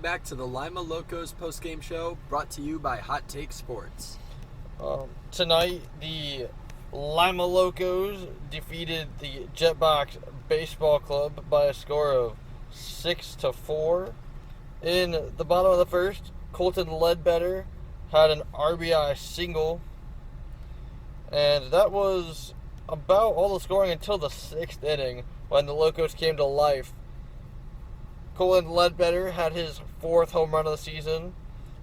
back to the Lima Locos Postgame Show, brought to you by Hot Take Sports. Tonight, the Lima Locos defeated the Jetbox Baseball Club by a score of 6-4. In the bottom of the first, Colton Ledbetter had an RBI single, and that was about all the scoring until the 6th inning when the Locos came to life. Colton Ledbetter had his 4th home run of the season.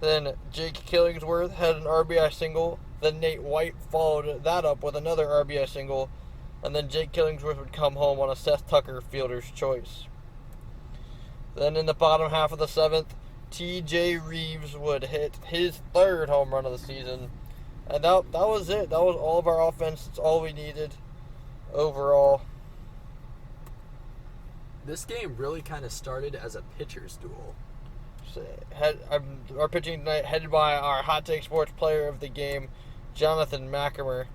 Then Jake Killingsworth had an RBI single. Then Nate White followed that up with another RBI single. And then Jake Killingsworth would come home on a Seth Tucker fielder's choice. Then in the bottom half of the 7th, TJ Reeves would hit his 3rd home run of the season. And that was it. That was all of our offense. That's all we needed overall. This game really kind of started as a pitcher's duel. Our pitching tonight headed by our Hot Take Sports player of the game, Jonathan McAmer.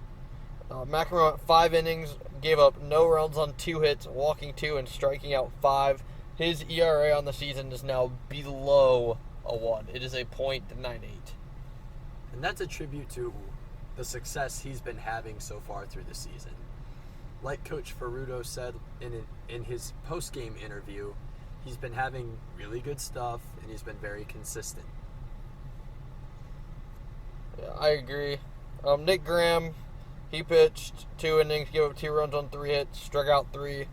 McAmer went 5 innings, gave up no runs on 2 hits, walking 2 and striking out 5. His ERA on the season is now below a 1. It is a .98. And that's a tribute to the success he's been having so far through the season. Like Coach Furuto said in his post-game interview, he's been having really good stuff, and he's been very consistent. Yeah, I agree. Nick Graham, he pitched 2 innings, gave up 2 runs on 3 hits, struck out 3.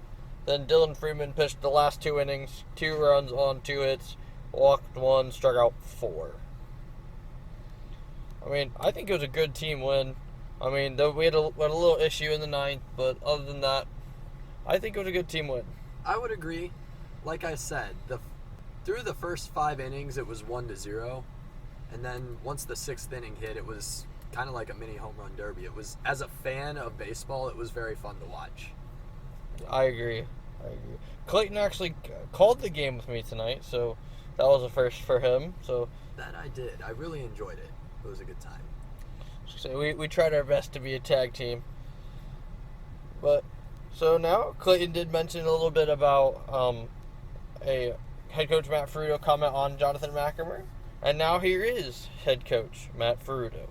Then Dylan Freeman pitched the last 2 innings, 2 runs on 2 hits, walked 1, struck out 4. I mean, I think it was a good team win. I mean, we had a little issue in the 9th, but other than that, I think it was a good team win. I would agree. Like I said, through the first 5 innings, it was 1-0. And then once the 6th inning hit, it was kind of like a mini home run derby. It was, as a fan of baseball, it was very fun to watch. I agree. Clayton actually called the game with me tonight, so that was a first for him. So that I did. I really enjoyed it. It was a good time. So we tried our best to be a tag team. But so now Clayton did mention a little bit about a head coach Matt Furuto comment on Jonathan McAmer, and now here is head coach Matt Furuto.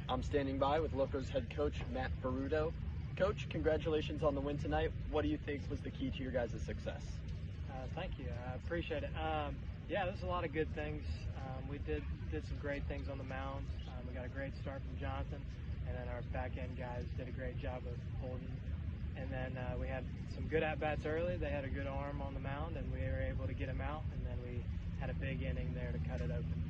I'm standing by with Locos head coach Matt Furuto. Coach, congratulations on the win tonight. What do you think was the key to your guys' success? Thank you. I appreciate it. There's a lot of good things. We did some great things on the mound. We got a great start from Jonathan, and then our back end guys did a great job of holding. And then we had some good at-bats early. They had a good arm on the mound, and we were able to get him out, and then we had a big inning there to cut it open.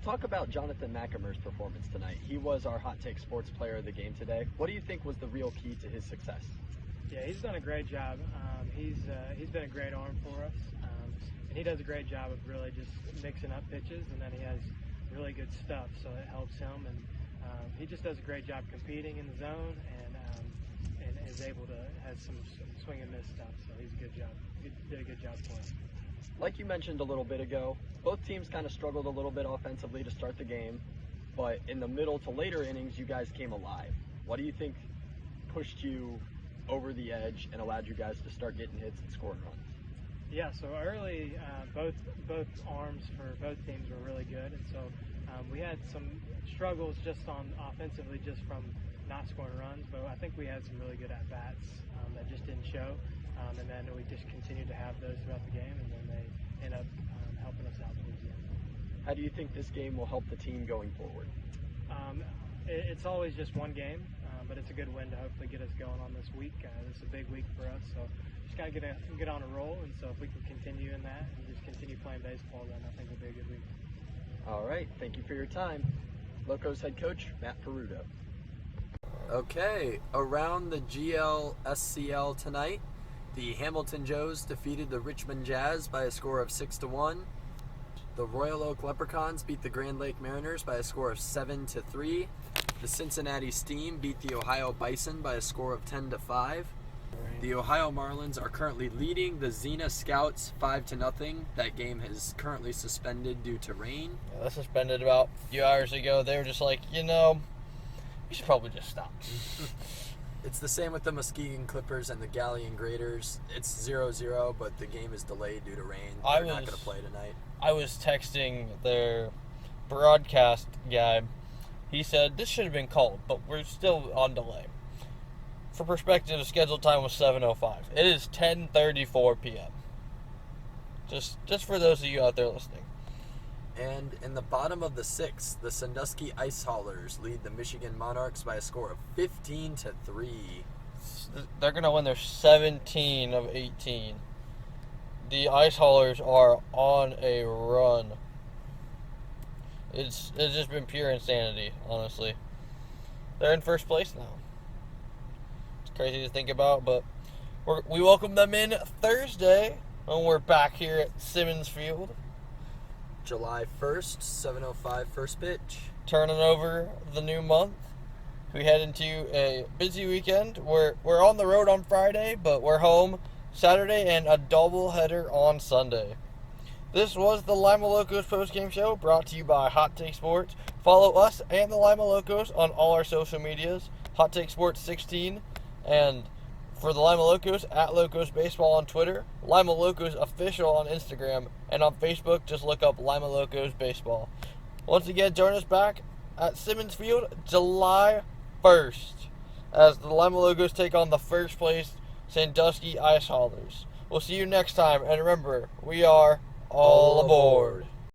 Talk about Jonathan McAmer's performance tonight. He was our Hot Take Sports player of the game today. What do you think was the real key to his success? Yeah, he's done a great job. He's been a great arm for us, and he does a great job of really just mixing up pitches, and then he has really good stuff, so it helps him. And he just does a great job competing in the zone, and is able to has some swing and miss stuff. So he's a good job. He did a good job for us. Like you mentioned a little bit ago, both teams kind of struggled a little bit offensively to start the game, but in the middle to later innings, you guys came alive. What do you think pushed you over the edge and allowed you guys to start getting hits and scoring runs? Yeah, so early, both arms for both teams were really good, and so we had some struggles just on offensively, just from not scoring runs, but I think we had some really good at-bats that just didn't show, and then we just continued to have those throughout the game, and then they end up helping us out towards the end. How do you think this game will help the team going forward? It's always just one game, but it's a good win to hopefully get us going on this week. This is a big week for us, so just got to get on a roll, and so if we can continue in that and just continue playing baseball, then I think it'll be a good week. All right, thank you for your time. Locos head coach Matt Furuto. Okay, around the GLSL tonight, the Hamilton Joes defeated the Richmond Jazz by a score of 6-1. The Royal Oak Leprechauns beat the Grand Lake Mariners by a score of 7-3. The Cincinnati Steam beat the Ohio Bison by a score of 10-5. The Ohio Marlins are currently leading the Xena Scouts 5-0. That game is currently suspended due to rain. Yeah, that suspended about a few hours ago. They were just like, we should probably just stop. It's the same with the Muskegon Clippers and the Galleon Graders. It's 0-0, but the game is delayed due to rain. They're not going to play tonight. I was texting their broadcast guy. He said this should have been called, but we're still on delay. For perspective, the scheduled time was 7:05. It is 10:34 p.m. Just for those of you out there listening. And in the bottom of the sixth, the Sandusky Ice Haulers lead the Michigan Monarchs by a score of 15-3. They're going to win their 17 of 18. The Ice Haulers are on a run. It's just been pure insanity, honestly. They're in first place now. It's crazy to think about, but we welcome them in Thursday when we're back here at Simmons Field. July 1st, 7:05 first pitch. Turning over the new month. We head into a busy weekend. We're on the road on Friday, but we're home Saturday and a doubleheader on Sunday. This was the Lima Locos postgame show brought to you by Hot Take Sports. Follow us and the Lima Locos on all our social medias. Hot Take Sports 16, and for the Lima Locos, at Locos Baseball on Twitter, Lima Locos Official on Instagram, and on Facebook, just look up Lima Locos Baseball. Once again, join us back at Simmons Field July 1st as the Lima Locos take on the first place Sandusky Ice Haulers. We'll see you next time, and remember, we are all aboard.